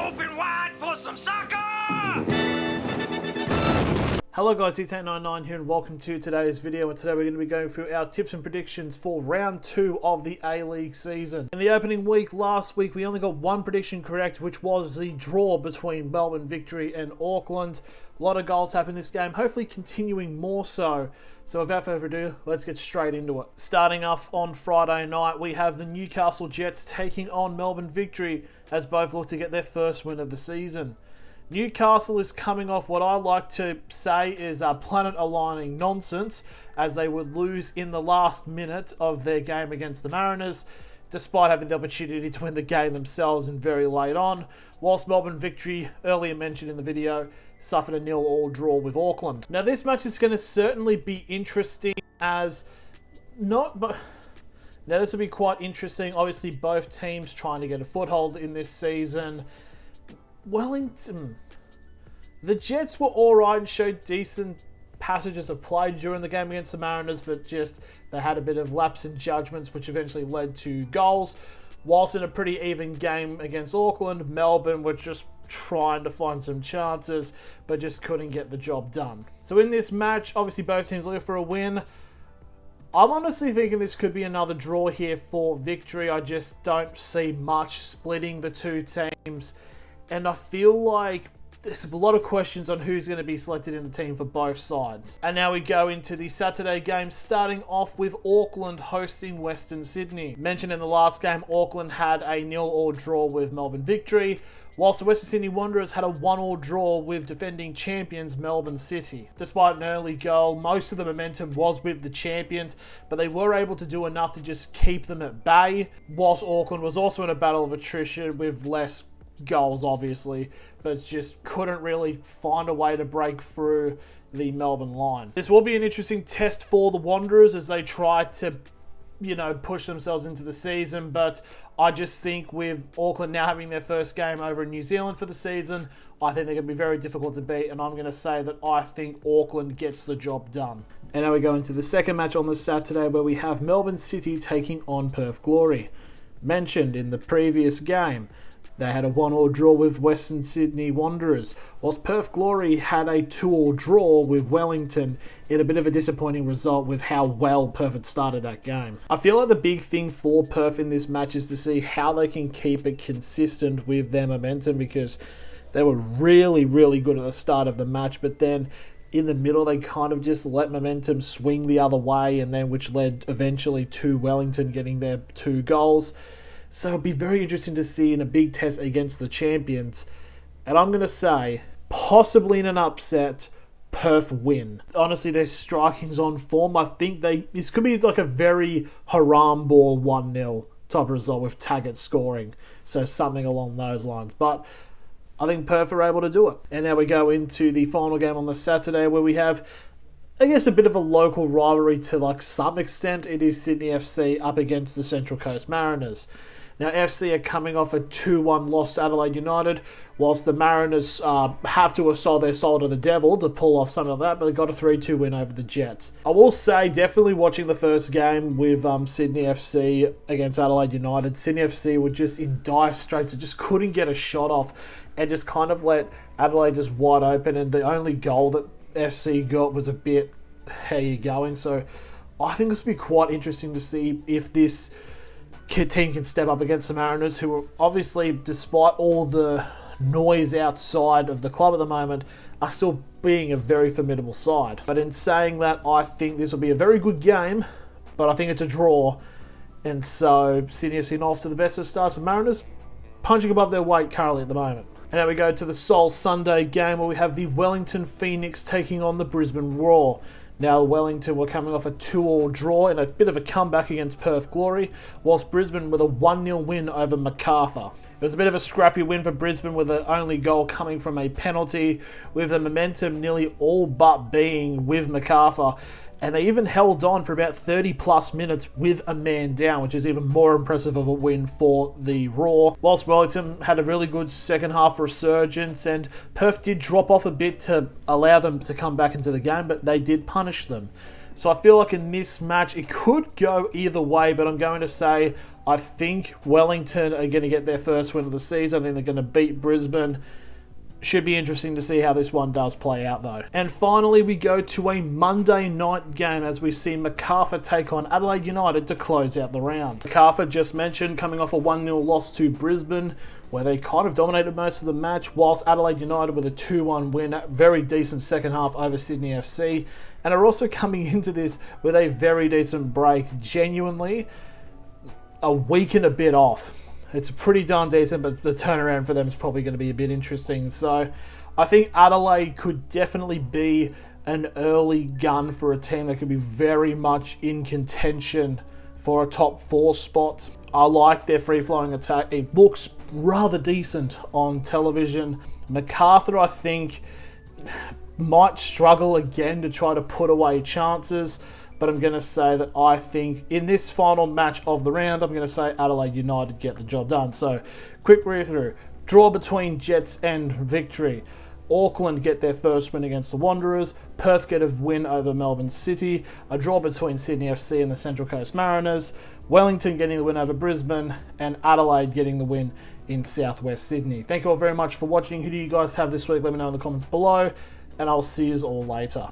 Open wide for some soccer! Hello guys, it's 899 here and welcome to today's video, and today we're going to be going through our tips and predictions for round 2 of the A-League season. In the opening week last week we only got one prediction correct, which was the draw between Melbourne Victory and Auckland. A lot of goals happened this game, hopefully continuing more so. So without further ado, let's get straight into it. Starting off on Friday night, we have the Newcastle Jets taking on Melbourne Victory as both look to get their first win of the season. Newcastle is coming off what I like to say is planet aligning nonsense, as they would lose in the last minute of their game against the Mariners, despite having the opportunity to win the game themselves and very late on, whilst Melbourne Victory, earlier mentioned in the video, suffered a 0-0 draw with Auckland. Now this match is going to certainly be interesting as Now this will be quite interesting. Obviously both teams trying to get a foothold in this season. Wellington, the Jets were alright and showed decent passages of play during the game against the Mariners, but just they had a bit of lapse in judgments which eventually led to goals. Whilst in a pretty even game against Auckland, Melbourne were just trying to find some chances but just couldn't get the job done. So in this match, obviously both teams looking for a win. I'm honestly thinking this could be another draw here for Victory. I just don't see much splitting the two teams. And I feel like there's a lot of questions on who's going to be selected in the team for both sides. And now we go into the Saturday game, starting off with Auckland hosting Western Sydney. Mentioned in the last game, Auckland had a 0-0 draw with Melbourne Victory, whilst the Western Sydney Wanderers had a 1-1 draw with defending champions Melbourne City. Despite an early goal, most of the momentum was with the champions, but they were able to do enough to just keep them at bay, whilst Auckland was also in a battle of attrition with less goals obviously, but just couldn't really find a way to break through the Melbourne line. This will be an interesting test for the Wanderers as they try to, push themselves into the season, but I just think with Auckland now having their first game over in New Zealand for the season, I think they're going to be very difficult to beat, and I'm going to say that I think Auckland gets the job done. And now we go into the second match on the Saturday, where we have Melbourne City taking on Perth Glory. Mentioned in the previous game, they had a 1-1 draw with Western Sydney Wanderers, whilst Perth Glory had a 2-2 draw with Wellington in a bit of a disappointing result with how well Perth had started that game. I feel like the big thing for Perth in this match is to see how they can keep it consistent with their momentum, because they were really, really good at the start of the match, but then in the middle they kind of just let momentum swing the other way, and then which led eventually to Wellington getting their 2 goals. So it'll be very interesting to see in a big test against the champions. And I'm going to say, possibly in an upset, Perth win. Honestly, their striking's on form. I think this could be like a very haram ball 1-0 type of result with Taggart scoring. So something along those lines. But I think Perth are able to do it. And now we go into the final game on the Saturday, where we have, I guess, a bit of a local rivalry to some extent. It is Sydney FC up against the Central Coast Mariners. Now, FC are coming off a 2-1 loss to Adelaide United, whilst the Mariners have to have sold their soul to the devil to pull off something like that, but they got a 3-2 win over the Jets. I will say, definitely watching the first game with Sydney FC against Adelaide United, Sydney FC were just in dire straits, just couldn't get a shot off, and just kind of let Adelaide just wide open, and the only goal that FC got was a bit, how you going? So I think this will be quite interesting to see if this team can step up against the Mariners, who are obviously, despite all the noise outside of the club at the moment, are still being a very formidable side. But in saying that, I think this will be a very good game, but I think it's a draw. And so Sydney FC not off to the best of starts, with Mariners punching above their weight currently at the moment. And now we go to the sole Sunday game, where we have the Wellington Phoenix taking on the Brisbane Roar. Now, Wellington were coming off a 2-2 draw in a bit of a comeback against Perth Glory, whilst Brisbane with a 1-0 win over Macarthur. It was a bit of a scrappy win for Brisbane, with the only goal coming from a penalty, with the momentum nearly all but being with Macarthur. And they even held on for about 30 plus minutes with a man down, which is even more impressive of a win for the Roar. Whilst Wellington had a really good second half resurgence, and Perth did drop off a bit to allow them to come back into the game, but they did punish them. So I feel like in this match, it could go either way, but I'm going to say I think Wellington are going to get their first win of the season. I think they're going to beat Brisbane. Should be interesting to see how this one does play out though. And finally, we go to a Monday night game as we see Macarthur take on Adelaide United to close out the round. Macarthur, just mentioned, coming off a 1-0 loss to Brisbane, where they kind of dominated most of the match, whilst Adelaide United with a 2-1 win, very decent second half over Sydney FC, and are also coming into this with a very decent break, genuinely a week and a bit off. It's pretty darn decent, but the turnaround for them is probably going to be a bit interesting. So I think Adelaide could definitely be an early gun for a team that could be very much in contention for a top 4 spot. I like their free-flowing attack. It looks rather decent on television. Macarthur, I think, might struggle again to try to put away chances, but I'm going to say that I think in this final match of the round, I'm going to say Adelaide United get the job done. So, quick read-through. Draw between Jets and Victory. Auckland get their first win against the Wanderers. Perth get a win over Melbourne City. A draw between Sydney FC and the Central Coast Mariners. Wellington getting the win over Brisbane. And Adelaide getting the win in Southwest Sydney. Thank you all very much for watching. Who do you guys have this week? Let me know in the comments below. And I'll see you all later.